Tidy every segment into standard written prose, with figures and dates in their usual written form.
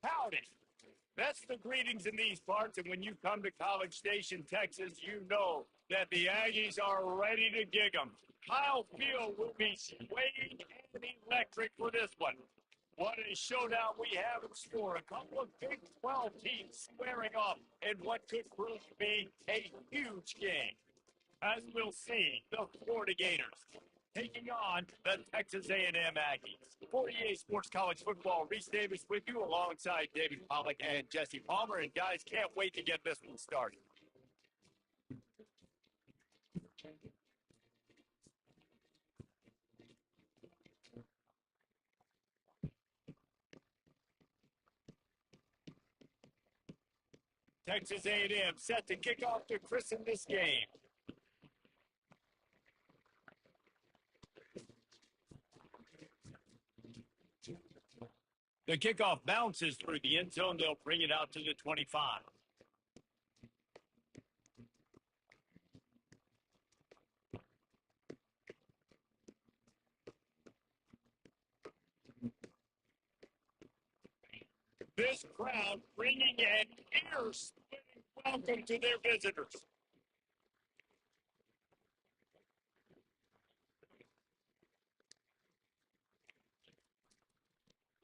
Howdy. That's the greetings in these parts, and when you come to College Station, Texas, you know that the Aggies are ready to gig 'em. Kyle Field will be swaying and electric for this one. What a showdown we have in store. A couple of Big 12 teams squaring off in what could prove to be a huge game. As we'll see, the Florida Gators taking on the Texas A&M Aggies. 48 Sports College Football, Reese Davis with you alongside David Pollock and Jesse Palmer. And guys, can't wait to get this one started. Texas A&M set to kick off to christen this game. The kickoff bounces through the end zone. They'll bring it out to the 25. This crowd bringing an ear-splitting welcome to their visitors.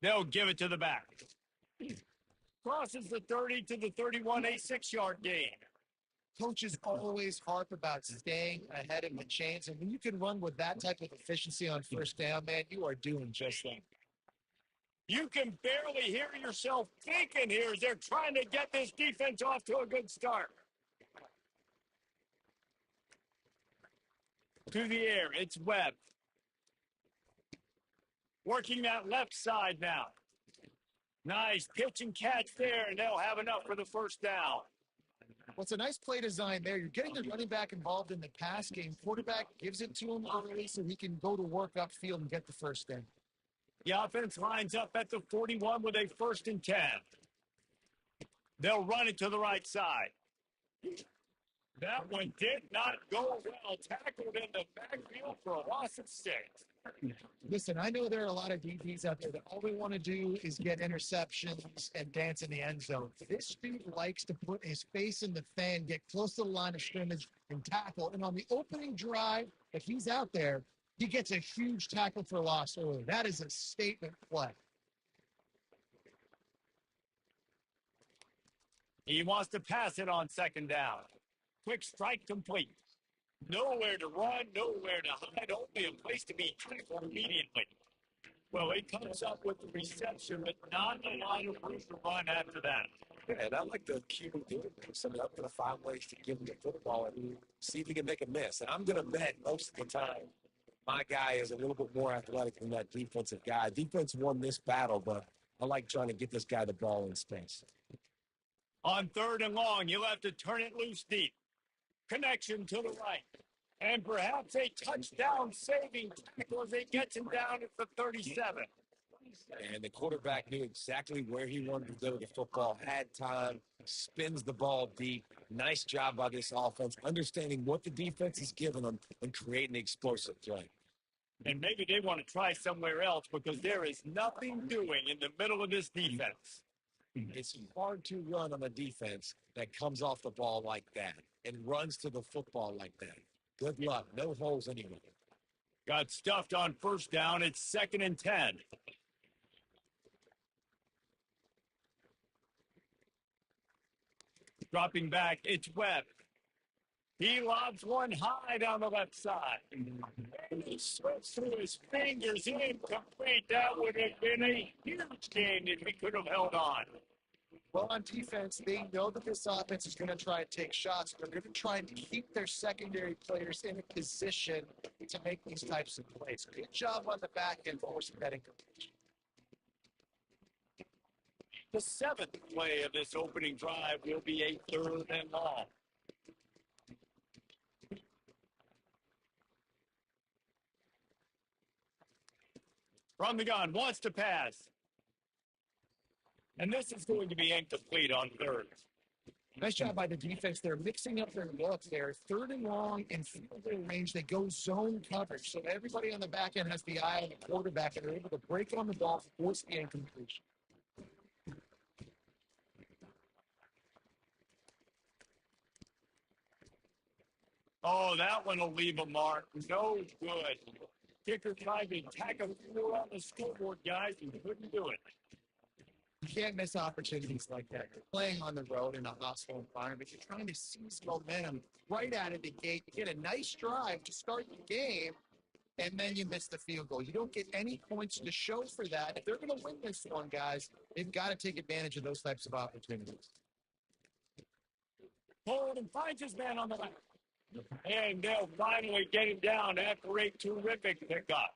They'll give it to the back. Crosses the 30 to the 31, a 6-yard gain. Coaches always harp about staying ahead of the chains, and when you can run with that type of efficiency on first down, man, you are doing just that. You can barely hear yourself thinking here as they're trying to get this defense off to a good start. To the air, it's Webb. Working that left side now. Nice pitch and catch there, and they'll have enough for the first down. What's a nice play design there? You're getting the running back involved in the pass game. Quarterback gives it to him early so he can go to work upfield and get the first down. The offense lines up at the 41 with a 1st and 10. They'll run it to the right side. That one did not go well. Tackled in the backfield for a loss of 6. Listen, I know there are a lot of DBs out there that all they want to do is get interceptions and dance in the end zone. This dude likes to put his face in the fan, get close to the line of scrimmage, and tackle. And on the opening drive, if he's out there, he gets a huge tackle for loss early. That is a statement play. He wants to pass it on 2nd down. Quick strike complete. Nowhere to run, nowhere to hide, only a place to be tackled immediately. Well, he comes up with the reception, but not a lot of room to run after that. And I like the QB doing this. I'm going to find ways to give him the football and see if he can make a miss. And I'm going to bet most of the time my guy is a little bit more athletic than that defensive guy. Defense won this battle, but I like trying to get this guy the ball in space. On 3rd and long, you'll have to turn it loose deep. Connection to the right. And perhaps a touchdown-saving tackle as they get him down at the 37. And the quarterback knew exactly where he wanted to go with the football, had time, spins the ball deep. Nice job by this offense, understanding what the defense is giving them and creating an explosive play. And maybe they want to try somewhere else because there is nothing doing in the middle of this defense. It's hard to run on a defense that comes off the ball like that and runs to the football like that. Good luck. No holes anyway. Got stuffed on 1st down. It's 2nd and 10. Dropping back, it's Webb. He lobs one high down the left side. And he slips through his fingers. Incomplete. That would have been a huge gain if he could have held on. Well, on defense, they know that this offense is going to try and take shots. They're going to try and keep their secondary players in a position to make these types of plays. Good job on the back end forcing that incompletion. The 7th play of this opening drive will be a 3rd and long. From the gun, wants to pass. And this is going to be incomplete on 3rd. Nice job by the defense. They're mixing up their looks there. 3rd and long in field goal range. They go zone coverage. So everybody on the back end has the eye on the quarterback and they're able to break on the ball, force the incompletion. Oh, that one will leave a mark. No good. Kicker tried to tack a four on the scoreboard, guys. He couldn't do it. You can't miss opportunities like that. You're playing on the road in a hostile environment. You're trying to seize momentum right out of the gate. You get a nice drive to start the game, and then you miss the field goal. You don't get any points to show for that. If they're going to win this one, guys, they've got to take advantage of those types of opportunities. Forward and finds his man on the left. And they'll finally get him down after a terrific pickup.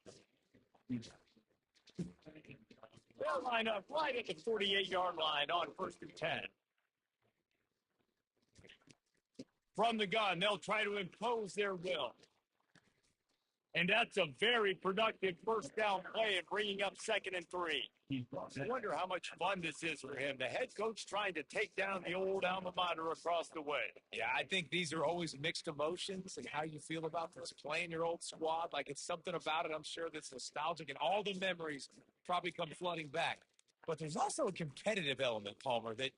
They'll line up right at the 48-yard line on 1st and 10. From the gun, they'll try to impose their will. And that's a very productive first down play and bringing up 2nd and 3. I wonder how much fun this is for him. The head coach trying to take down the old alma mater across the way. Yeah, I think these are always mixed emotions and how you feel about this, playing your old squad. Like, it's something about it, I'm sure, that's nostalgic, and all the memories probably come flooding back. But there's also a competitive element, Palmer, that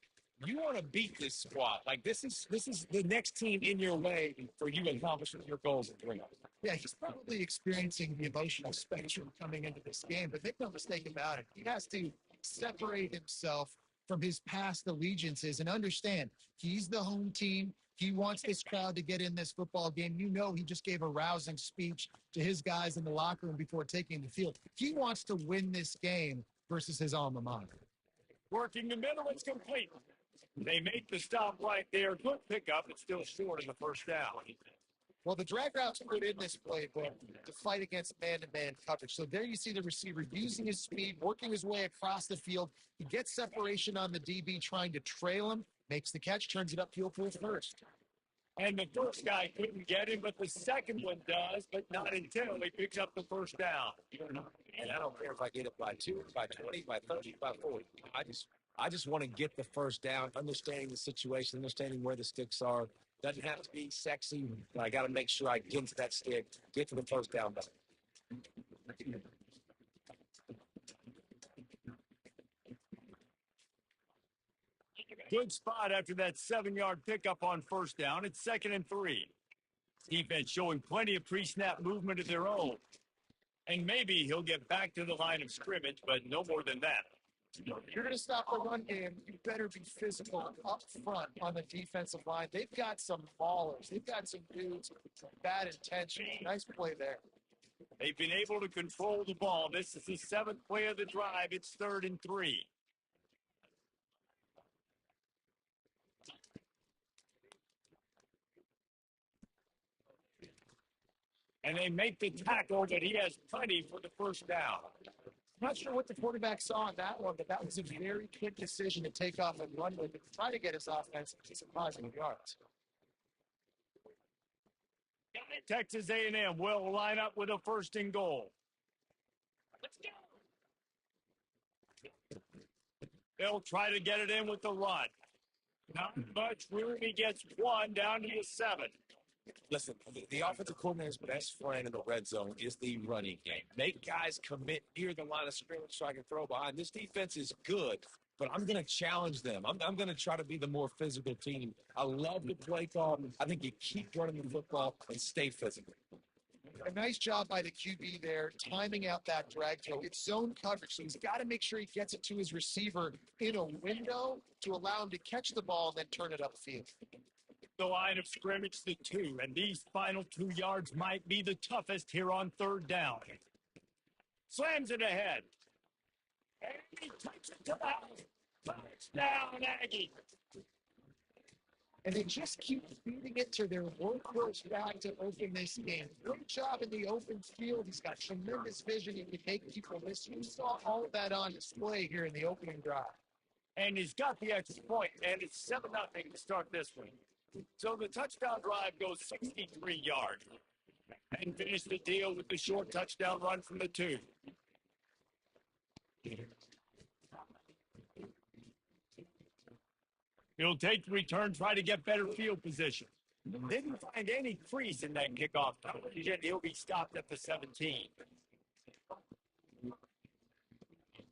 you want to beat this squad. Like, this is the next team in your way for you accomplishing your goals at 3. Yeah, he's probably experiencing the emotional spectrum coming into this game, but make no mistake about it. He has to separate himself from his past allegiances and understand he's the home team. He wants this crowd to get in this football game. You know, he just gave a rousing speech to his guys in the locker room before taking the field. He wants to win this game versus his alma mater. Working the middle, it's complete. They make the stop right there. Good pickup. It's still short in the first down. Well, the drag route's put in this playbook to fight against man-to-man coverage. So there you see the receiver using his speed, working his way across the field. He gets separation on the DB, trying to trail him, makes the catch, turns it upfield for his first. And the first guy couldn't get him, but the second one does, but not until he picks up the first down. And I don't care if I get it by 2, by 20, by 30, by 40. I just want to get the first down, understanding the situation, understanding where the sticks are. Doesn't have to be sexy, but I got to make sure I get to that stick, get to the first down button. Good spot after that 7-yard pickup on first down. It's 2nd and 3. Defense showing plenty of pre-snap movement of their own. And maybe he'll get back to the line of scrimmage, but no more than that. If you're going to stop the run game, you better be physical up front on the defensive line. They've got some ballers. They've got some dudes with bad intentions. Nice play there. They've been able to control the ball. This is the 7th play of the drive. It's 3rd and 3. And they make the tackle, but he has plenty for the first down. Not sure what the quarterback saw on that one, but that was a very quick decision to take off and run with it, try to get his offense to some positive yards. Texas A&M will line up with a 1st and goal. Let's go. They'll try to get it in with the run. Not much room. He gets one down to the 7. Listen, the offensive coordinator's best friend in the red zone is the running game. Make guys commit near the line of scrimmage so I can throw behind. This defense is good, but I'm going to challenge them. I'm going to try to be the more physical team. I love the play call. I think you keep running the football and stay physical. A nice job by the QB there, timing out that drag throw. It's zone coverage, so he's got to make sure he gets it to his receiver in a window to allow him to catch the ball and then turn it upfield. The line of scrimmage, the 2, and these final 2 yards might be the toughest here on 3rd down. Slams it ahead. And he takes it to the house. Touchdown, Aggie. And they just keep feeding it to their workhorse back to open this game. Great job in the open field. He's got tremendous vision. He can make people miss. You saw all of that on display here in the opening drive. And he's got the extra point, and it's 7-0 to start this one. So the touchdown drive goes 63 yards. And finish the deal with the short touchdown run from the 2. He'll take the return, try to get better field position. Didn't find any crease in that kickoff coverage, and he'll be stopped at the 17.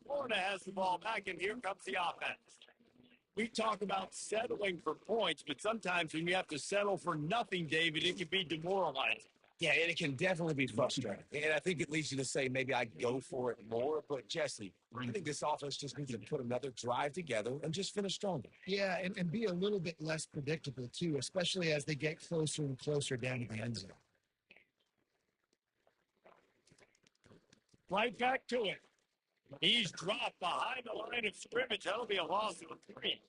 Florida has the ball back, and here comes the offense. We talk about settling for points, but sometimes when you have to settle for nothing, David, it can be demoralizing. Yeah, and it can definitely be frustrating. And I think it leads you to say maybe I go for it more. But Jesse, I think this offense just needs to put another drive together and just finish stronger. Yeah, and be a little bit less predictable too, especially as they get closer and closer down to the end zone. Right back to it. He's dropped behind the line of scrimmage. That'll be a loss of 3.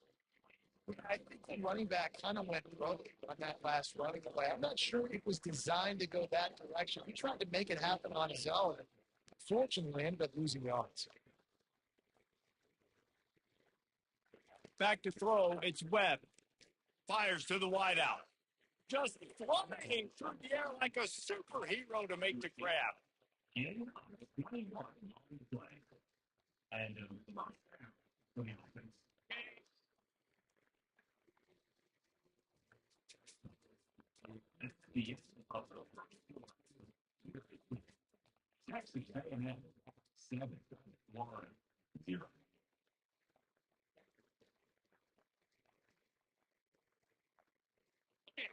I think the running back kind of went rogue on that last running play. I'm not sure it was designed to go that direction. He tried to make it happen on his own. Fortunately, ended up losing yards. Back to throw. It's Webb. Fires to the wideout. Just flying through the air like a superhero to make the grab.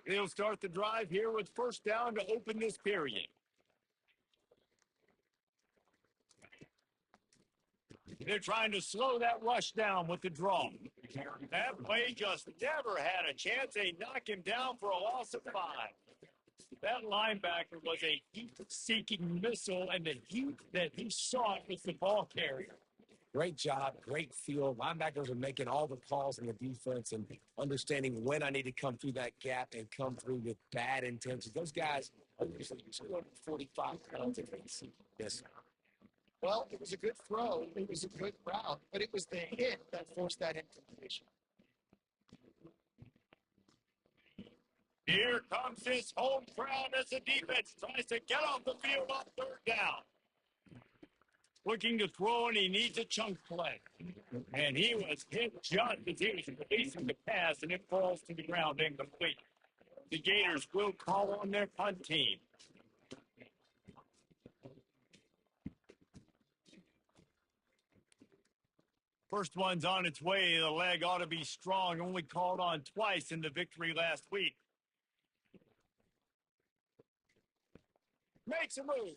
They'll start the drive here with first down to open this period. They're trying to slow that rush down with the draw. That play just never had a chance. They knock him down for a loss of 5. That linebacker was a heat-seeking missile, and the heat that he sought was the ball carrier. Great job, great feel. Linebackers are making all the calls in the defense and understanding when I need to come through that gap and come through with bad intentions. Those guys are usually 245 pounds if they see this. Well, it was a good throw. It was a good route, but it was the hit that forced that incompletion. Here comes his home crowd as the defense tries to get off the field on third down. Looking to throw, and he needs a chunk play. And he was hit just as he was releasing the pass, and it falls to the ground incomplete. The Gators will call on their punt team. First one's on its way. The leg ought to be strong. Only called on twice in the victory last week. Makes a move.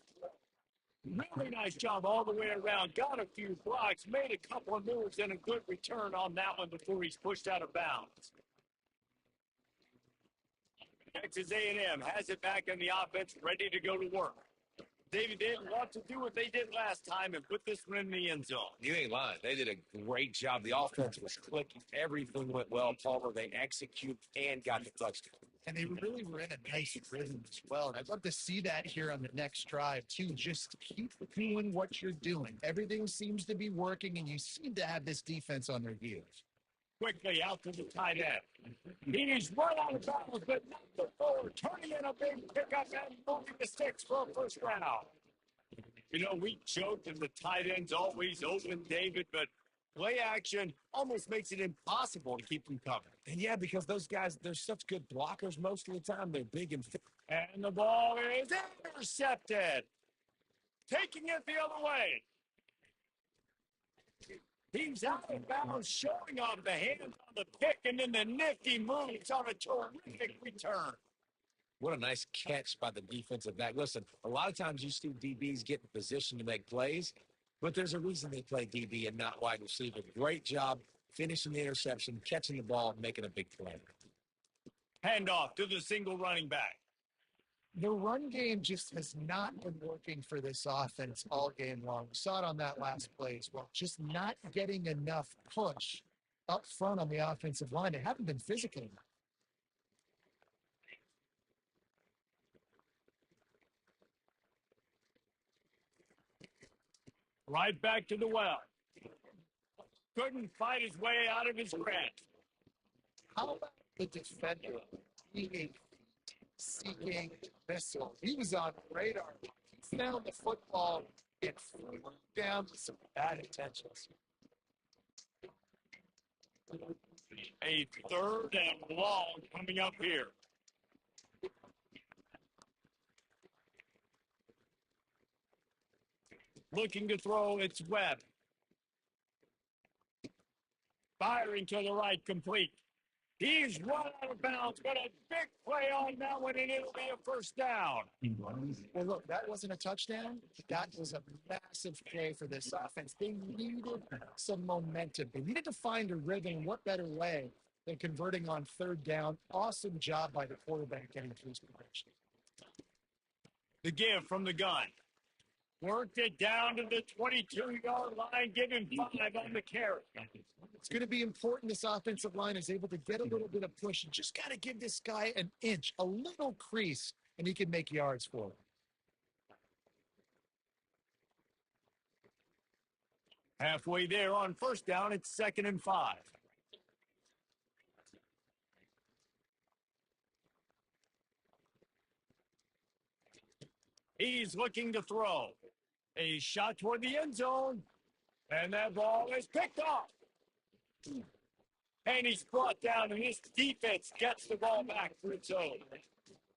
Really nice job all the way around. Got a few blocks, made a couple of moves, and a good return on that one before he's pushed out of bounds. Texas A&M has it back in the offense, ready to go to work. David, they didn't want to do what they did last time and put this one in the end zone. You ain't lying. They did a great job. The offense was clicking. Everything went well. Palmer, they executed and got the touchdown. And they really were in a nice rhythm as well. And I'd love to see that here on the next drive, too. Just keep doing what you're doing. Everything seems to be working, and you seem to have this defense on their heels. Quickly out to the tight end. He's right out of bounds, but not before turning in a big pickup and moving the sticks for a first down. You know, we joked and the tight end's always open, David, but play action almost makes it impossible to keep them covered. And yeah, because those guys, they're such good blockers most of the time. They're big and fit. And the ball is intercepted. Taking it the other way. He's out of bounds, showing off the hands on the pick, and then the nifty moves on a terrific return. What a nice catch by the defensive back. Listen, a lot of times you see DBs get in position to make plays, but there's a reason they play DB and not wide receiver. Great job finishing the interception, catching the ball, and making a big play. Handoff to the single running back. The run game just has not been working for this offense all game long. We saw it on that last play as well. Just not getting enough push up front on the offensive line. They haven't been physical enough. Right back to the well. Couldn't fight his way out of his grasp. How about the defender being seeking missile? He was on radar. He found the football and flew down with some bad intentions. A third and long coming up here. Looking to throw, it's Webb. firing to the right, complete. He's run out of bounds, but a big play on that one, and it'll be a first down. Well, look, that wasn't a touchdown. That was a massive play for this offense. They needed some momentum. They needed to find a rhythm. What better way than converting on third down? Awesome job by the quarterback getting through his progression. The give from the gun. Worked it down to the 22-yard line, giving 5 on the carry. It's going to be important this offensive line is able to get a little bit of push. You just got to give this guy an inch, a little crease, and he can make yards for it. Halfway there on first down, it's 2nd and 5. He's looking to throw. A shot toward the end zone. And that ball is picked off. And he's brought down, and his defense gets the ball back for its own.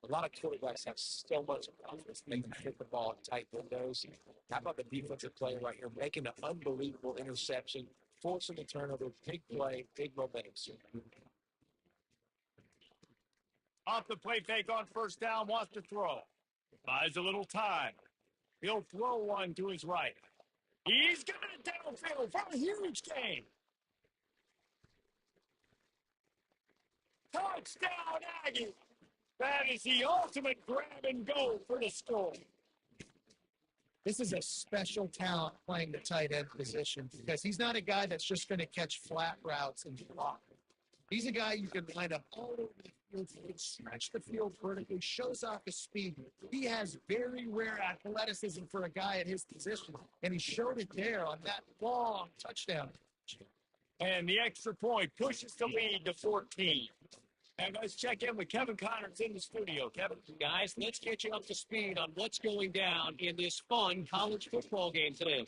A lot of quarterbacks have so much confidence they can hit the ball in tight windows. How about the defensive player right here making an unbelievable interception, forcing a turnover, big play, big momentum. Off the play fake on first down, wants to throw. Buys a little time. He'll throw one to his right. He's got it downfield for a huge gain. Touchdown, Aggie. That is the ultimate grab and go for the score. This is a special talent playing the tight end position because he's not a guy that's just going to catch flat routes and block. He's a guy you can line up all over the field. He can stretch the field vertically, shows off his speed. He has very rare athleticism for a guy at his position, and he showed it there on that long touchdown. And the extra point pushes the lead to 14. And let's check in with Kevin Connors in the studio. Kevin. Guys, let's get you up to speed on what's going down in this fun college football game today.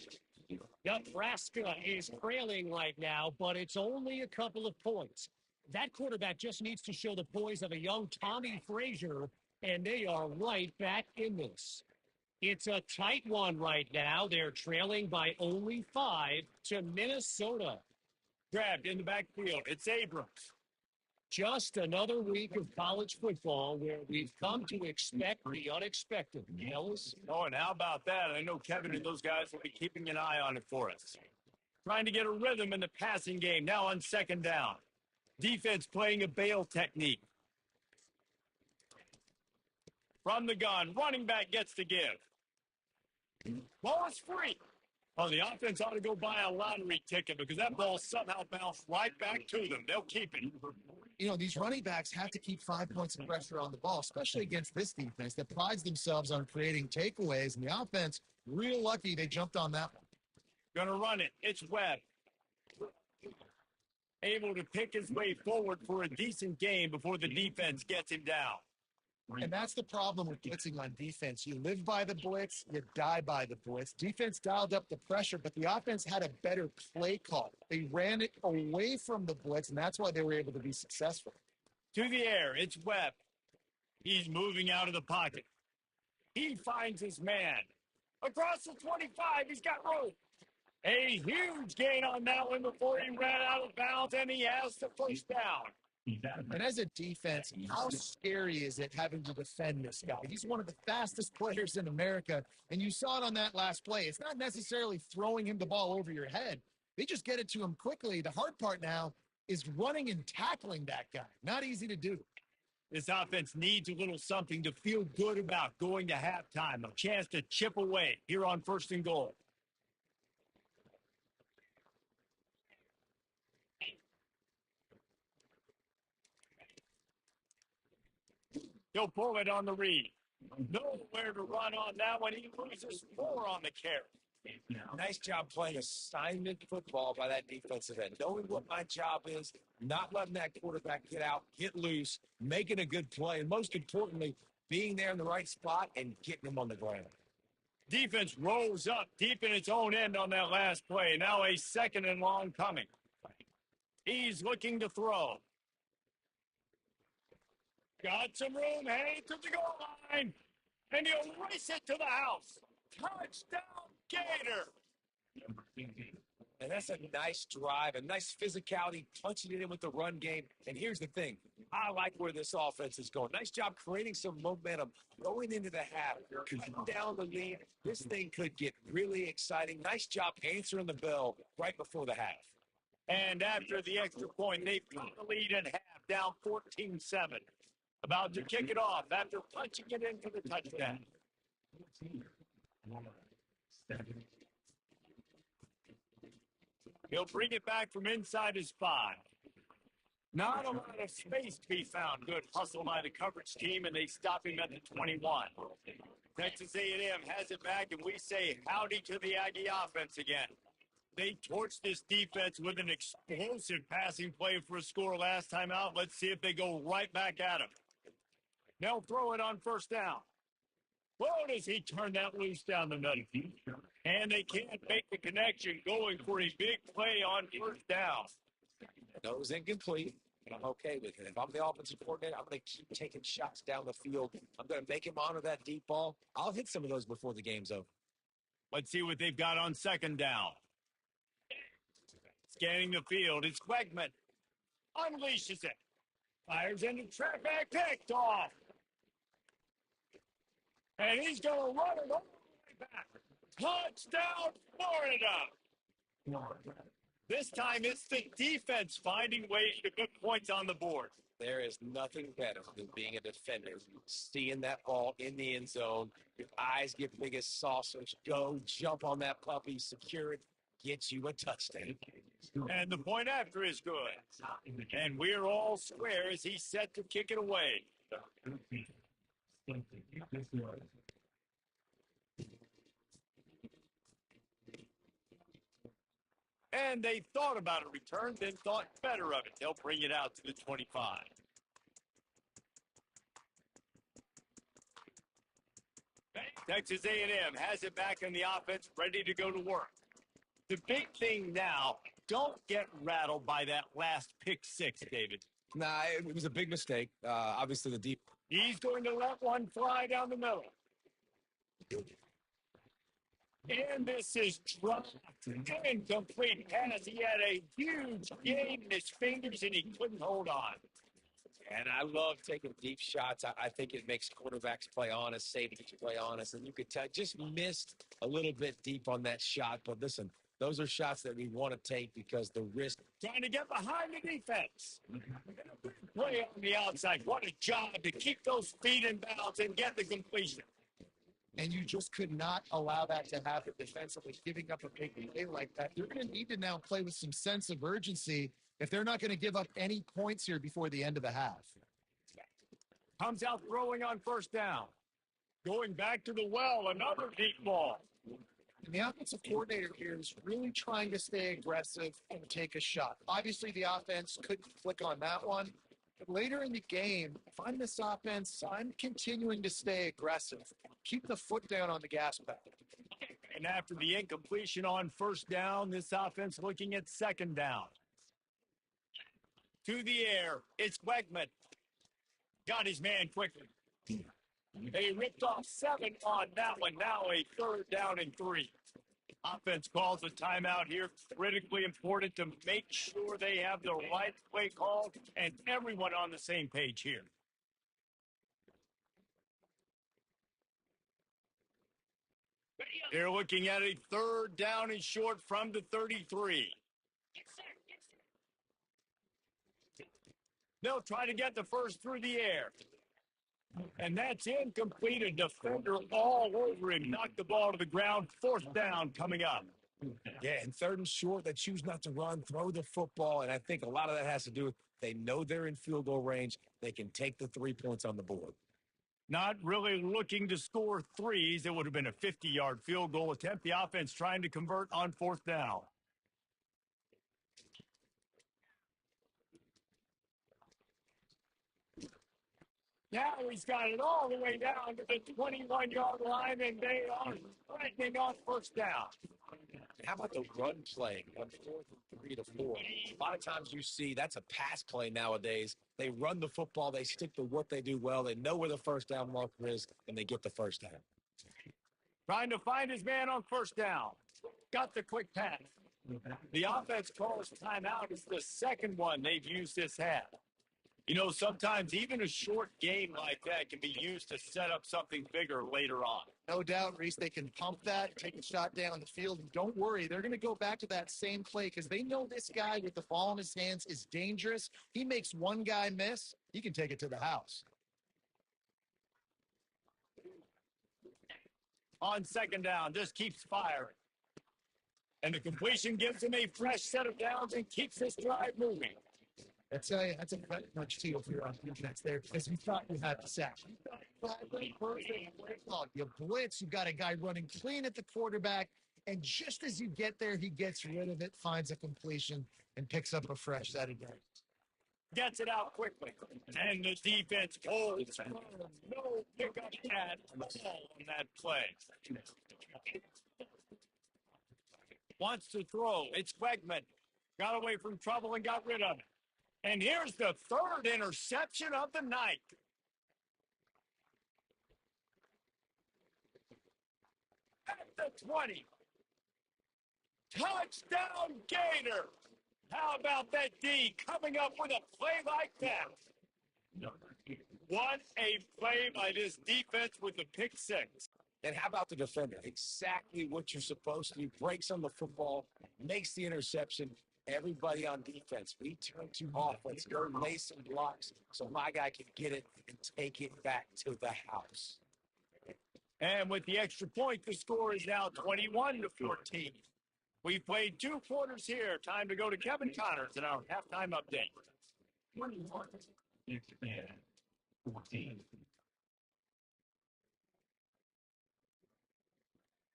Nebraska is trailing right now, but it's only a couple of points. That quarterback just needs to show the poise of a young Tommy Frazier, and they are right back in this. It's a tight one right now. They're trailing by only 5 to Minnesota. Grabbed in the backfield. It's Abrams. Just another week of college football where we've come to expect the unexpected. Ellis? Oh, and how about that? I know Kevin and those guys will be keeping an eye on it for us. Trying to get a rhythm in the passing game now on 2nd down. Defense playing a bail technique. From the gun, running back gets the give. Ball is free. Oh, the offense ought to go buy a lottery ticket because that ball somehow bounced right back to them. They'll keep it. You know, these running backs have to keep 5 points of pressure on the ball, especially against this defense that prides themselves on creating takeaways. And the offense, real lucky they jumped on that one. Gonna run it. It's Webb. Able to pick his way forward for a decent game before the defense gets him down. And that's the problem with blitzing on defense. You live by the blitz, you die by the blitz. Defense dialed up the pressure, but the offense had a better play call. They ran it away from the blitz, and that's why they were able to be successful. To the air, it's Webb. He's moving out of the pocket. He finds his man. Across the 25, he's got room. A huge gain on that one before he ran out of bounds, and he has the first down. And as a defense, how scary is it having to defend this guy? He's one of the fastest players in America, and you saw it on that last play. It's not necessarily throwing him the ball over your head. They just get it to him quickly. The hard part now is running and tackling that guy. Not easy to do. This offense needs a little something to feel good about going to halftime, a chance to chip away here on 1st and goal. He'll pull it on the read. Nowhere to run on that one. He loses 4 on the carry. Nice job playing assignment football by that defensive end. Knowing what my job is, not letting that quarterback get out, get loose, making a good play, and most importantly, being there in the right spot and getting him on the ground. Defense rolls up deep in its own end on that last play. Now a 2nd and long coming. He's looking to throw. Got some room, heading to the goal line. And he'll race it to the house. Touchdown, Gator. And that's a nice drive, a nice physicality, punching it in with the run game. And here's the thing. I like where this offense is going. Nice job creating some momentum going into the half, cutting down the lead. This thing could get really exciting. Nice job answering the bell right before the half. And after the extra point, they've got the lead at half, down 14-7. About to kick it off after punching it in for the touchdown. He'll bring it back from inside his 5. Not a lot of space to be found. Good hustle by the coverage team, and they stop him at the 21. Texas A&M has it back, and we say howdy to the Aggie offense again. They torched this defense with an explosive passing play for a score last time out. Let's see if they go right back at him. They'll throw it on first down. Whoa, does he turn that loose down the middle? And they can't make the connection going for a big play on first down. That was incomplete, and I'm okay with it. If I'm the offensive coordinator, I'm going to keep taking shots down the field. I'm going to make him honor that deep ball. I'll hit some of those before the game's over. Let's see what they've got on second down. Scanning the field, it's Wegman. Unleashes it. Fires into trap back, picked off. And he's going to run it all the way back. Touchdown, Florida. This time it's the defense finding ways to put points on the board. There is nothing better than being a defender, seeing that ball in the end zone. Your eyes get big as saucers. Go jump on that puppy, secure it, get you a touchdown. And the point after is good. And we're all square as he's set to kick it away. And they thought about a return, then thought better of it. They'll bring it out to the 25. Texas A&M has it back in the offense, ready to go to work. The big thing now, don't get rattled by that last pick 6, David. Nah, it was a big mistake. Obviously, the deep. He's going to let one fly down the middle. And this is dropped. Incomplete pass. He had a huge gain in his fingers, and he couldn't hold on. And I love taking deep shots. I think it makes quarterbacks play honest, safeties play honest. And you could tell, just missed a little bit deep on that shot. But listen, those are shots that we want to take because the risk. Trying to get behind the defense. Play on the outside. What a job to keep those feet in bounds and get the completion. And you just could not allow that to happen defensively, giving up a big play like that. They're going to need to now play with some sense of urgency if they're not going to give up any points here before the end of the half. Comes out throwing on first down. Going back to the well, another deep ball. And the offensive coordinator here is really trying to stay aggressive and take a shot. Obviously, the offense couldn't click on that one. But later in the game, if I'm this offense, I'm continuing to stay aggressive. Keep the foot down on the gas pedal. And after the incompletion on first down, this offense looking at second down. To the air, it's Wegman. Got his man quickly. They ripped off 7 on that one. Now a third down and 3. Offense calls a timeout here. Critically important to make sure they have the right play called and everyone on the same page here. They're looking at a third down and short from the 33. They'll try to get the first through the air. And that's incomplete. A defender all over him. Knocked the ball to the ground. Fourth down coming up. Yeah, and third and short, they choose not to run, throw the football. And I think a lot of that has to do with they know they're in field goal range. They can take the 3 points on the board. Not really looking to score threes. It would have been a 50-yard field goal attempt. The offense trying to convert on fourth down. Now he's got it all the way down to the 21-yard line, and they are threatening on first down. How about the run play on 4th and 3 to 4? A lot of times you see that's a pass play nowadays. They run the football. They stick to what they do well. They know where the first down marker is, and they get the first down. Trying to find his man on first down. Got the quick pass. The offense calls timeout. It's the second one they've used this half. You know, sometimes even a short game like that can be used to set up something bigger later on. No doubt, Reese, they can pump that, take a shot down the field, and don't worry, they're going to go back to that same play because they know this guy with the ball in his hands is dangerous. He makes one guy miss, he can take it to the house. On second down, just keeps firing. And the completion gives him a fresh set of downs and keeps this drive moving. I tell you, that's a much too if you're on defense there because you thought you had the sack. You blitz, you got a guy running clean at the quarterback, and just as you get there, he gets rid of it, finds a completion, and picks up a fresh set of downs. Gets it out quickly. And the defense holds firm. No pickup at all on that play. Wants to throw. It's Wegman. Got away from trouble and got rid of it. And here's the third interception of the night. At the 20. Touchdown Gator. How about that D coming up with a play like that? What a play by this defense with the pick six. And how about the defender? Exactly what you're supposed to do. Breaks on the football, makes the interception. Everybody on defense, we turn to offense, go lay some blocks so my guy can get it and take it back to the house. And with the extra point, the score is now 21-14. We've played 2 quarters here. Time to go to Kevin Connors in our halftime update. 14.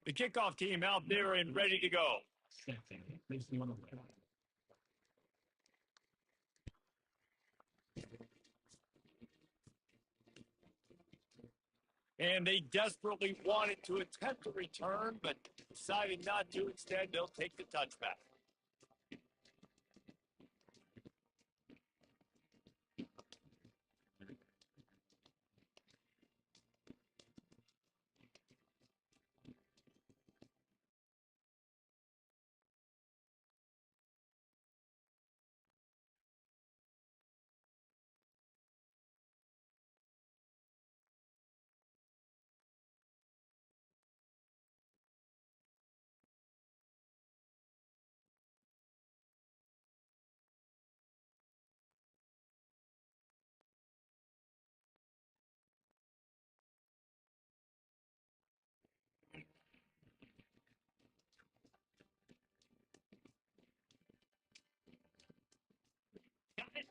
The kickoff team out there and ready to go. And they desperately wanted to attempt a return, but decided not to. Instead, they'll take the touchback.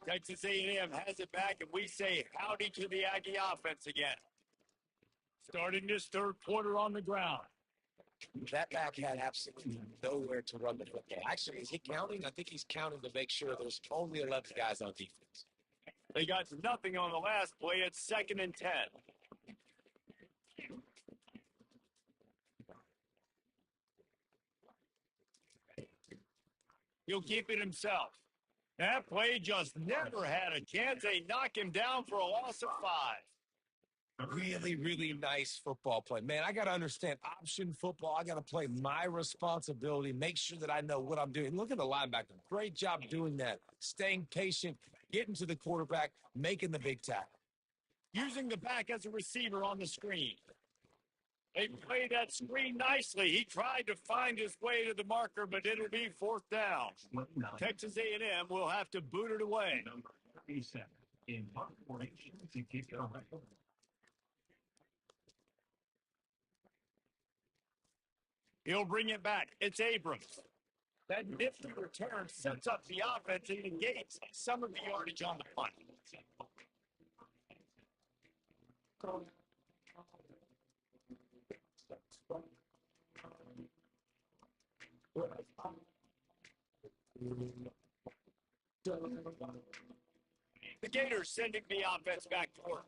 Texas A&M has it back, and we say howdy to the Aggie offense again. Starting this third quarter on the ground. That back had absolutely nowhere to run the football. Actually, is he counting? I think he's counting to make sure there's only 11 guys on defense. They got nothing on the last play. It's 2nd and 10. He'll keep it himself. That play just never had a chance. They knock him down for a loss of 5. Really, really nice football play. Man, I got to understand option football. I got to play my responsibility, make sure that I know what I'm doing. Look at the linebacker. Great job doing that. Staying patient, getting to the quarterback, making the big tackle. Using the back as a receiver on the screen. They played that screen nicely. He tried to find his way to the marker, but it'll be 4th down. Texas A&M will have to boot it away. Number 37 in formation to kick it away. He'll bring it back. It's Abrams. That nifty return sets up the offense and negates some of the yardage on the punt. The Gators sending the offense back to work.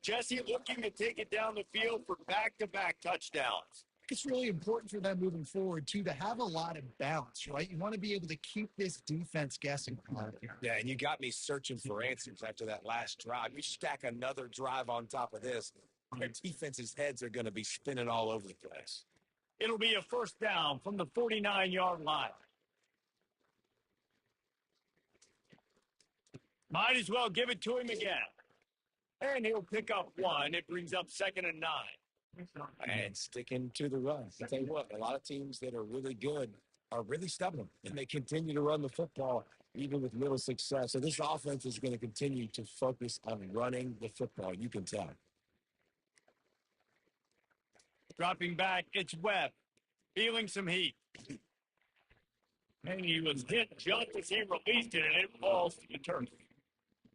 Jesse looking to take it down the field for back-to-back touchdowns. It's really important for them moving forward, too, to have a lot of balance, right? You want to be able to keep this defense guessing. Yeah, and you got me searching for answers after that last drive. You stack another drive on top of this, their defense's heads are going to be spinning all over the place. It'll be a 1st down from the 49-yard line. Might as well give it to him again. And he'll pick up one. It brings up 2nd and 9. And sticking to the run. I tell you what, a lot of teams that are really good are really stubborn, and they continue to run the football even with little success. So this offense is going to continue to focus on running the football. You can tell. Dropping back, it's Webb. Feeling some heat. And he was hit just as he released it, and it falls to the turf.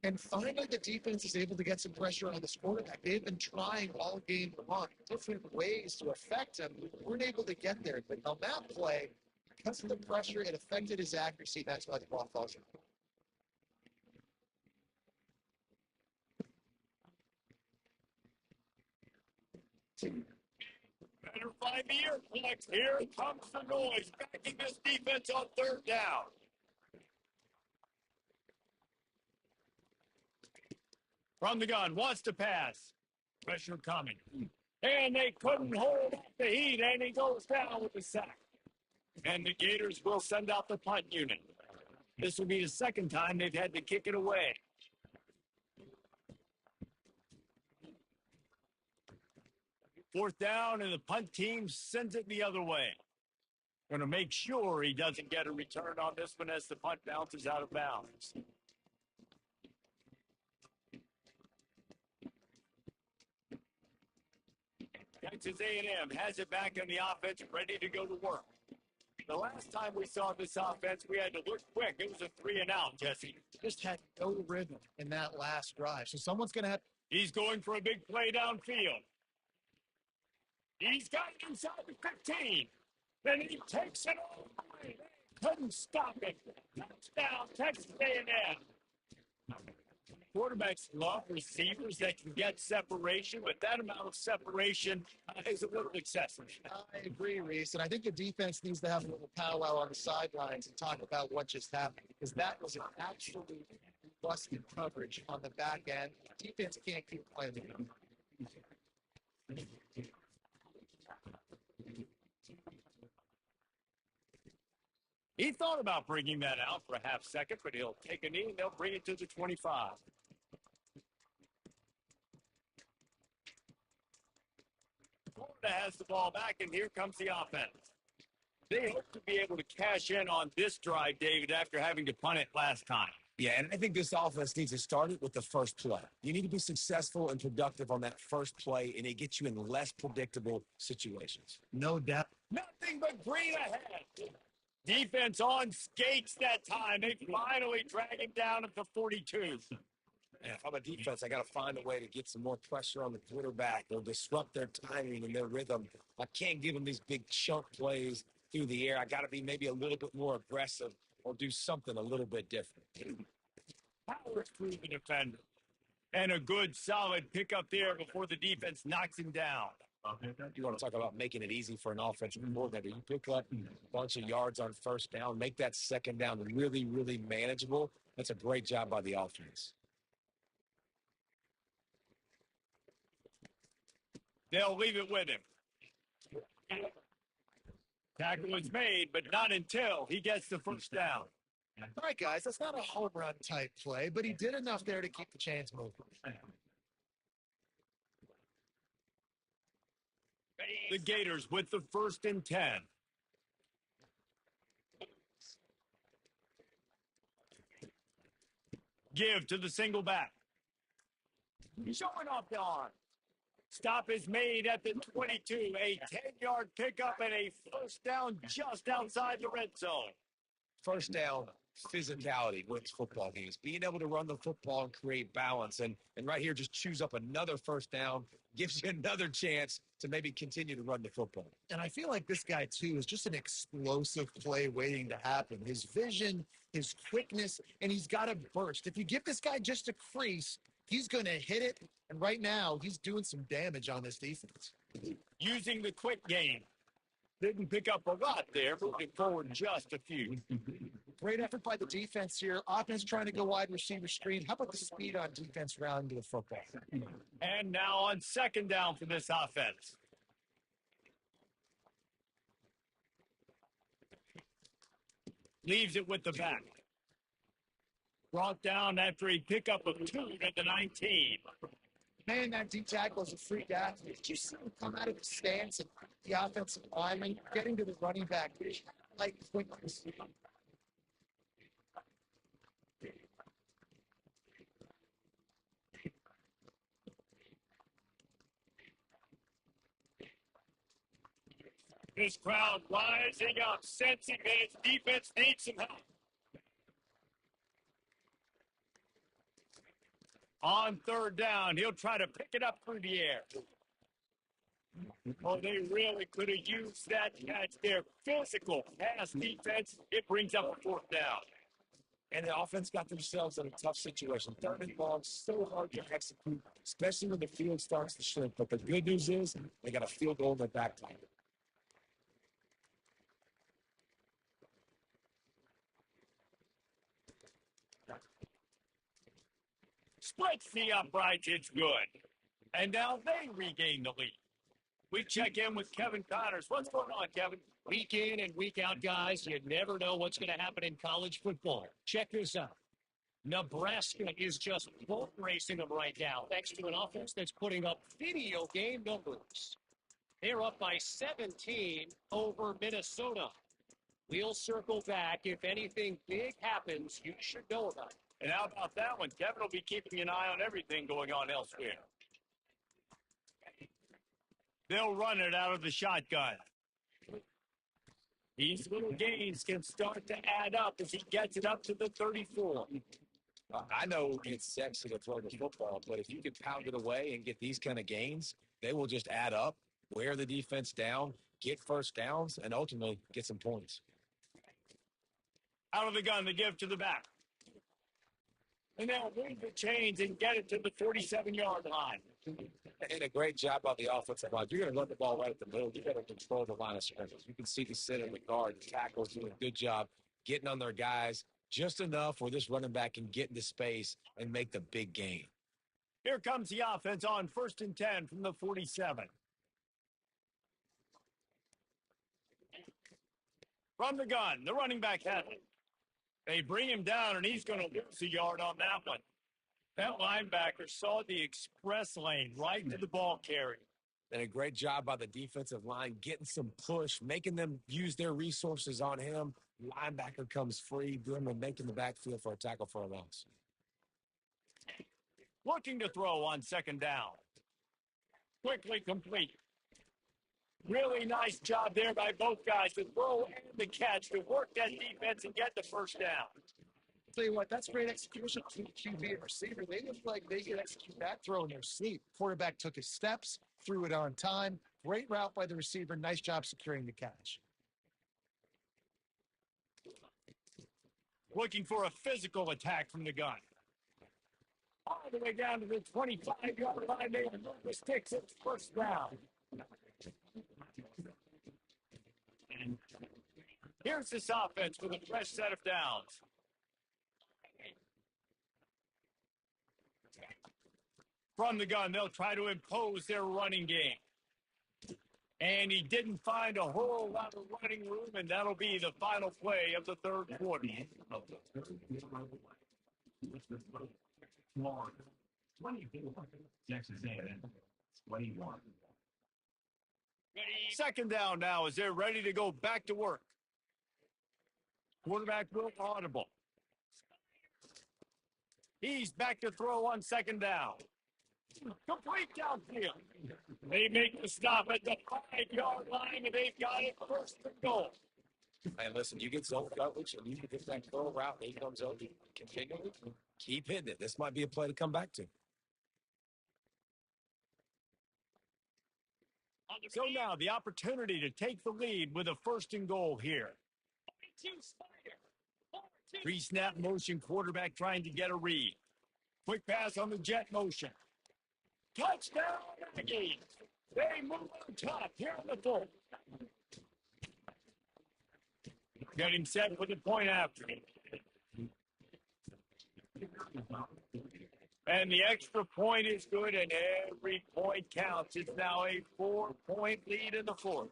And finally, the defense is able to get some pressure on this quarterback. They've been trying all game long, different ways to affect him. Weren't able to get there. But on that play, because of the pressure, it affected his accuracy. That's why the ball falls in. Better find the earplugs. Here comes the noise, backing this defense on 3rd down. From the gun, wants to pass. Pressure coming. And they couldn't hold up the heat, and he goes down with the sack. And the Gators will send out the punt unit. This will be the 2nd time they've had to kick it away. Fourth down, and the punt team sends it the other way. Going to make sure he doesn't get a return on this one as the punt bounces out of bounds. Texas A&M has it back in the offense, ready to go to work. The last time we saw this offense, we had to look quick. It was a 3-and-out, Jesse. Just had no rhythm in that last drive. So someone's going to have. He's going for a big play downfield. He's got it inside the 15. Then he takes it all the way. They couldn't stop it. Touchdown, Texas A&M. Quarterbacks love receivers that can get separation, but that amount of separation is a little excessive. I agree, Reese. And I think the defense needs to have a little powwow on the sidelines and talk about what just happened, because that was an absolute busted coverage on the back end. Defense can't keep playing the game. He thought about bringing that out for a half second, but he'll take a knee and they'll bring it to the 25. Florida has the ball back, and here comes the offense. They hope to be able to cash in on this drive, David, after having to punt it last time. Yeah, and I think this offense needs to start it with the first play. You need to be successful and productive on that first play, and it gets you in less predictable situations. No doubt. Nothing but green ahead. Defense on skates that time. They finally drag him down at the 42. And if I'm a defense, I got to find a way to get some more pressure on the quarterback or disrupt their timing and their rhythm. I can't give them these big chunk plays through the air. I got to be maybe a little bit more aggressive or do something a little bit different. Power through the defender. And a good, solid pickup there before the defense knocks him down. You want to talk about making it easy for an offensive coordinator. You pick up a bunch of yards on first down, make that second down really, really manageable. That's a great job by the offense. They'll leave it with him. Tackle is made, but not until he gets the first down. All right, guys, that's not a home run type play, but he did enough there to keep the chains moving. The Gators with the 1st and 10. Give to the single back. Showing off the arm. Stop is made at the 22. A 10-yard pickup and a first down just outside the red zone. First down, physicality wins football games. Being able to run the football and create balance. And right here, just choose up another first down, gives you another chance to maybe continue to run the football. And I feel like this guy, too, is just an explosive play waiting to happen. His vision, his quickness, and he's got a burst. If you give this guy just a crease, he's going to hit it. And right now, he's doing some damage on this defense. Using the quick game. Didn't pick up a lot there, moving forward just a few. Great effort by the defense here. Offense trying to go wide receiver screen. How about the speed on defense rounding to the football? And now on second down for this offense. Leaves it with the back. Brought down after a pickup of 2 at the 19. Man, that D tackle is a freak athlete. Did you see him come out of the stance and the offensive lineman getting to the running back like quickly? This crowd rising up, sensing that its defense needs some help. On third down, he'll try to pick it up through the air. Oh, they really could have used that catch there. Physical pass defense. It brings up a fourth down. And the offense got themselves in a tough situation. Third and long, so hard to execute, especially when the field starts to shrink. But the good news is they got a field goal in their back pocket. Splits the uprights. It's good. And now they regain the lead. We check in with Kevin Connors. What's going on, Kevin? Week in and week out, guys, you never know what's going to happen in college football. Check this out. Nebraska is just boat racing them right now, thanks to an offense that's putting up video game numbers. They're up by 17 over Minnesota. We'll circle back. If anything big happens, you should know about it. And how about that one? Kevin will be keeping an eye on everything going on elsewhere. They'll run it out of the shotgun. These little gains can start to add up as he gets it up to the 34. I know it's sexy to throw the football, but if you can pound it away and get these kind of gains, they will just add up, wear the defense down, get first downs, and ultimately get some points. Out of the gun, the give to the back. And they'll move the chains and get it to the 47-yard line. And a great job on the offensive line. You're going to run the ball right at the middle. You got to control the line of scrimmage. You can see the center, the guard, the tackles doing a good job getting on their guys just enough where this running back can get into space and make the big gain. Here comes the offense on 1st and 10 from the 47. From the gun, the running back has it. They bring him down, and he's going to lose a yard on that one. That linebacker saw the express lane right to the ball carrier. And a great job by the defensive line, getting some push, making them use their resources on him. Linebacker comes free, doing and making the backfield for a tackle for a loss. Looking to throw on 2nd down. Quickly complete. Really nice job there by both guys, the throw and the catch, to work that defense and get the first down. Tell you what, that's great execution between QB and receiver. They look like they could execute that throw in their sleep. Quarterback took his steps, threw it on time. Great route by the receiver. Nice job securing the catch. Looking for a physical attack from the gun. All the way down to the 25-yard line. They move the sticks. It's first down. Here's this offense with a fresh set of downs. From the gun, they'll try to impose their running game. And he didn't find a whole lot of running room, and that'll be the final play of the third quarter. Florida, 24. Texas A&M, 21. 2nd down now as they're ready to go back to work. Quarterback will audible. He's back to throw on 2nd down. Complete downfield. They make the stop at the 5-yard line, and they've got it 1st and goal. And listen, you get zone coverage, and you can get that curl route, and he comes over continually. Keep hitting it. This might be a play to come back to. So now the opportunity to take the lead with a 1st and goal here. Pre-snap motion, quarterback trying to get a read. Quick pass on the jet motion. Touchdown, Aggies. They move on top here on the 4th. Getting set for the point after. And the extra point is good, and every point counts. It's now a 4-point lead in the 4th.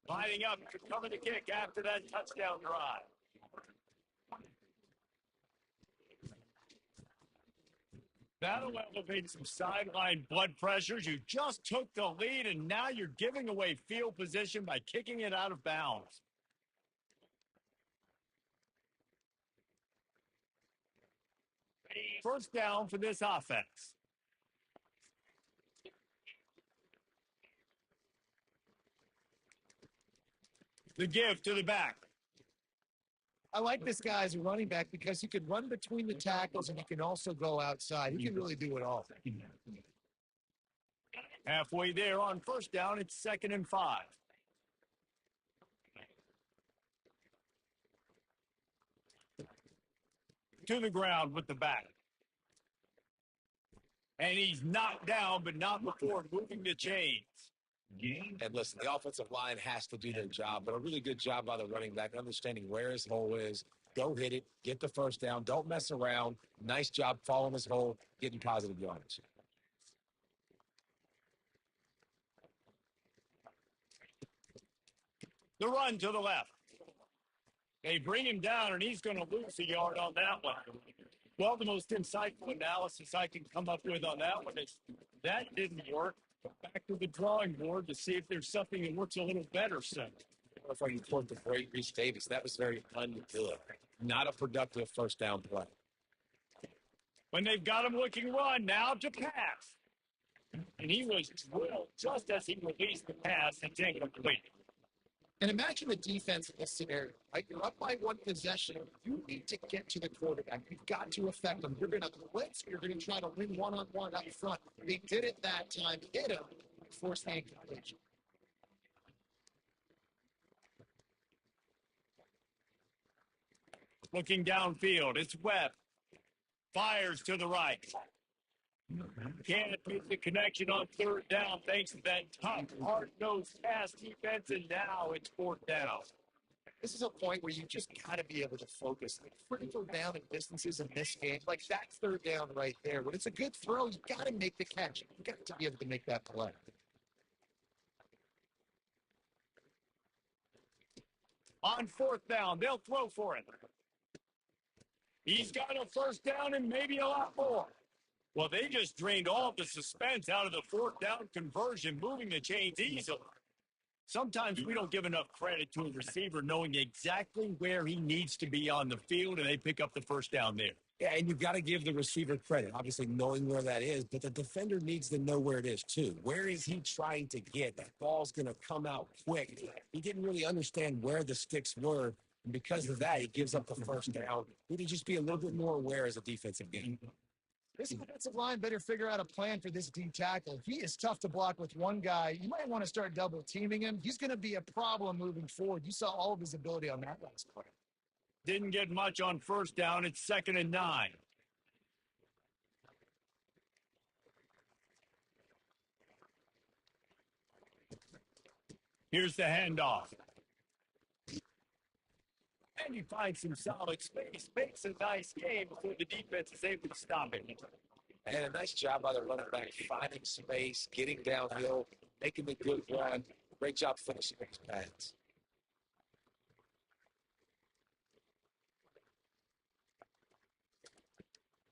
Lining up to cover the kick after that touchdown drive. That'll elevate some sideline blood pressures. You just took the lead, and now you're giving away field position by kicking it out of bounds. First down for this offense. The give to the back. I like this guy as a running back because he can run between the tackles and he can also go outside. He can really do it all. Halfway there on first down, it's 2nd and 5. To the ground with the back. And he's knocked down, but not before moving the chains. And listen, the offensive line has to do their job, but a really good job by the running back, understanding where his hole is. Go hit it, get the first down, don't mess around. Nice job following his hole, getting positive yards. The run to the left. They bring him down, and he's going to lose a yard on that one. Well, the most insightful analysis I can come up with on that one is that didn't work. Back to the drawing board to see if there's something that works a little better. So, If I can quote the great Reese Davis, that was very ungood. Not a productive first down play. when they've got him looking run, now to pass. And he was drilled just as he released the pass and incomplete. And imagine the defense in this scenario, right? You're up by one possession. You need to get to the quarterback. You've got to affect them. You're going to blitz. You're going to try to win one-on-one up front. They did it that time. Hit him. Forced the incompletion. Looking downfield, it's Webb. Fires to the right. Can't make the connection on third down thanks to that tough, hard-nosed pass defense, and now it's fourth down. This is a point where you just got to be able to focus. Like critical down and distances in this game, like that's third down right there. When it's a good throw, you got to make the catch. You got to be able to make that play. On fourth down, they'll throw for it. He's got a first down and maybe a lot more. Well, they just drained all of the suspense out of the fourth down conversion, moving the chains easily. Sometimes we don't give enough credit to a receiver knowing exactly where he needs to be on the field, and they pick up the first down there. Yeah, and you've got to give the receiver credit, obviously knowing where that is, but the defender needs to know where it is too. Where is he trying to get? That ball's going to come out quick. He didn't really understand where the sticks were, and because of that, he gives up the first down. He need to just be a little bit more aware as a defensive game. This offensive line better figure out a plan for this D tackle. He is tough to block with one guy. You might want to start double teaming him. He's going to be a problem moving forward. You saw all of his ability on that last play. Didn't get much on first down. It's 2nd and 9. Here's the handoff. And he finds some solid space. Makes a nice game before the defense is able to stop it. And a nice job by the running back, finding space, getting downhill, making a good run. Great job finishing his pass.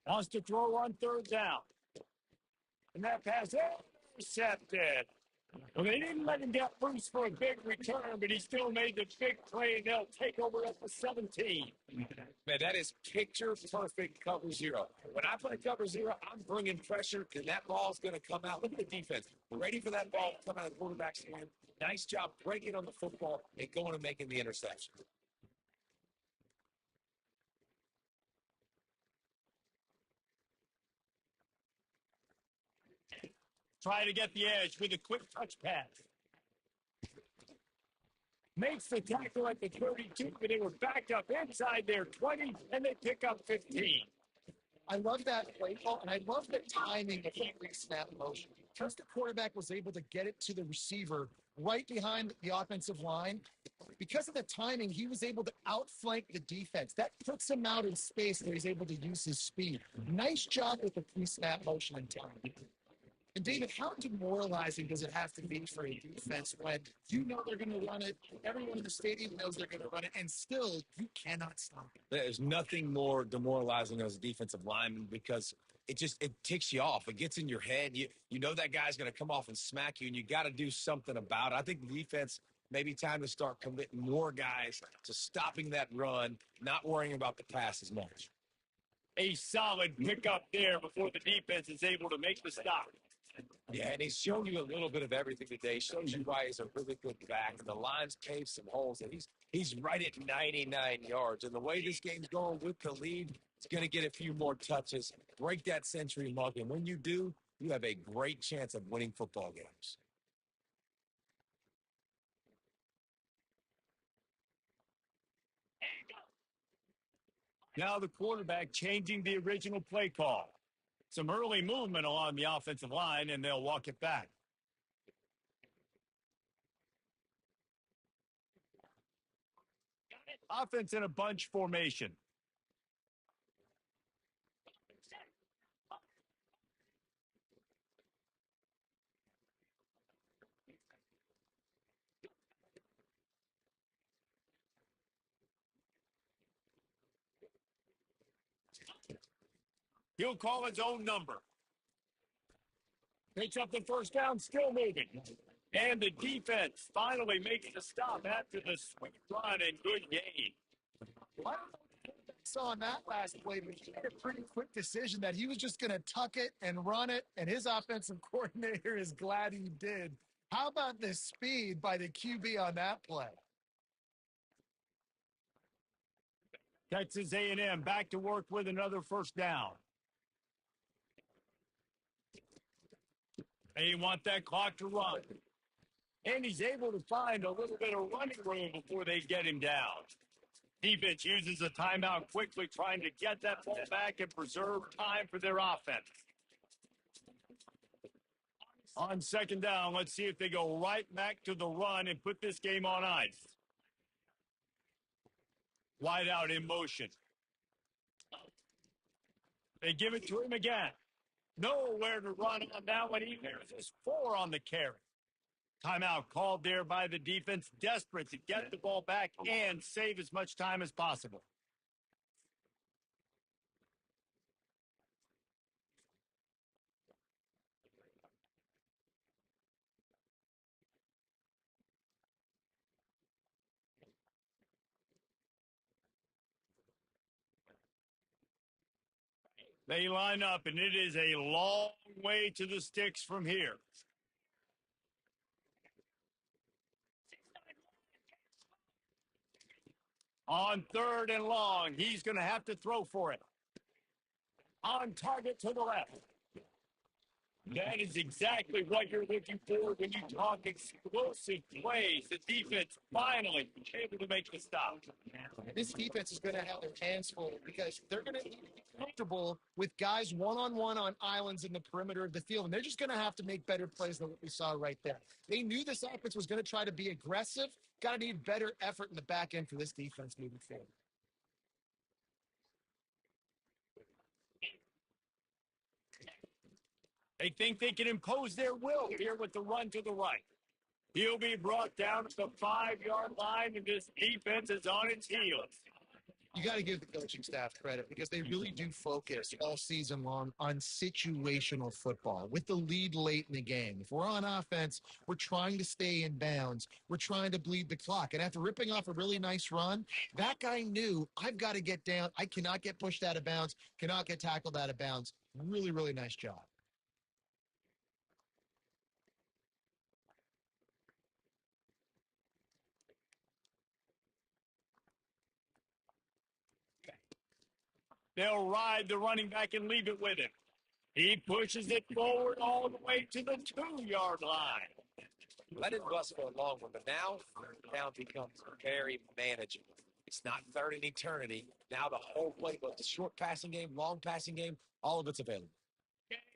Wants to throw on third down. And that pass intercepted. Well, they didn't let him get loose for a big return, but he still made the big play, and they'll take over at the 17. Man, that is picture-perfect cover zero. When I play cover zero, I'm bringing pressure, and that ball's going to come out. Look at the defense. Ready for that ball to come out of the quarterback's hand. Nice job breaking on the football and going and making the interception. Try to get the edge with a quick touch pass. Makes the tackle at the 32, but they were backed up inside their 20, and they pick up 15. I love that play call, and I love the timing of the pre-snap motion. Because the quarterback was able to get it to the receiver right behind the offensive line, because of the timing, he was able to outflank the defense. That puts him out in space where he's able to use his speed. Nice job with the pre-snap motion and timing. And David, how demoralizing does it have to be for a defense when you know they're going to run it, everyone in the stadium knows they're going to run it, and still you cannot stop it? There's nothing more demoralizing as a defensive lineman because it ticks you off. It gets in your head. You know that guy's going to come off and smack you, and you got to do something about it. I think the defense maybe time to start committing more guys to stopping that run, not worrying about the pass as much. A solid pickup there before the defense is able to make the stop. Yeah, and he's shown you a little bit of everything today. He shows you why he's a really good back. And the line's caved some holes, and he's right at 99 yards. And the way this game's going with the lead, it's going to get a few more touches, break that century mark. And when you do, you have a great chance of winning football games. Now the quarterback changing the original play call. Some early movement along the offensive line, and they'll walk it back. Offense in a bunch formation. He'll call his own number. Picks up the first down, still moving. And the defense finally makes the stop after the sweet run and good gain. I don't know what I saw in that last play, but he made a pretty quick decision that he was just going to tuck it and run it, and his offensive coordinator is glad he did. How about the speed by the QB on that play? Texas A&M back to work with another first down. They want that clock to run. And he's able to find a little bit of running room before they get him down. Defense uses a timeout quickly, trying to get that ball back and preserve time for their offense. On second down, let's see if they go right back to the run and put this game on ice. Wide out in motion. They give it to him again. Nowhere to run on that one. He loses 4 on the carry. Timeout called there by the defense, desperate to get the ball back and save as much time as possible. They line up, and it is a long way to the sticks from here. On third and long, he's going to have to throw for it. On target to the left. That is exactly what you're looking for when you talk explosive plays. The defense finally able to make the stop. This defense is going to have their hands full because they're going to be comfortable with guys one-on-one on islands in the perimeter of the field, and they're just going to have to make better plays than what we saw right there. They knew this offense was going to try to be aggressive. Got to need better effort in the back end for this defense moving forward. They think they can impose their will here with the run to the right. He'll be brought down to the 5-yard line, and this defense is on its heels. You got to give the coaching staff credit because they really do focus all season long on situational football with the lead late in the game. If we're on offense, we're trying to stay in bounds. We're trying to bleed the clock. And after ripping off a really nice run, that guy knew, I've got to get down. I cannot get pushed out of bounds, cannot get tackled out of bounds. Really, really nice job. They'll ride the running back and leave it with him. He pushes it forward all the way to the 2-yard line. Let it bust for a long one, but now down becomes very manageable. It's not third in eternity. Now the whole playbook, the short passing game, long passing game, all of it's available.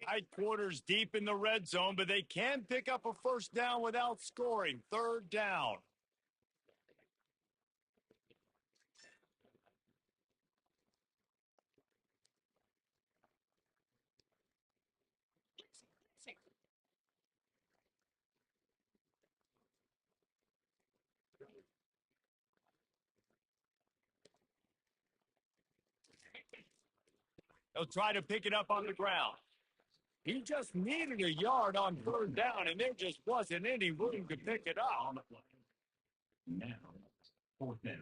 Tight quarters deep in the red zone, but they can pick up a first down without scoring. Third down. He'll try to pick it up on the ground. He just needed a yard on third down, and there just wasn't any room to pick it up. Now, fourth down.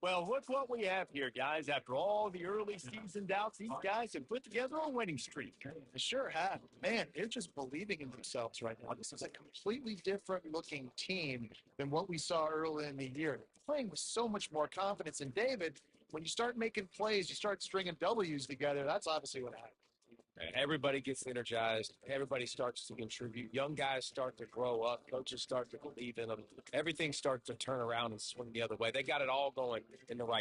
Well, look what we have here, guys. After all the early season doubts, these guys have put together a winning streak. They sure have. Man, they're just believing in themselves right now. This is a completely different looking team than what we saw early in the year. They're playing with so much more confidence. And David, when you start making plays, you start stringing W's together. That's obviously what happened. Everybody gets energized. Everybody starts to contribute. Young guys start to grow up. Coaches start to believe in them. Everything starts to turn around and swing the other way. They got it all going in the right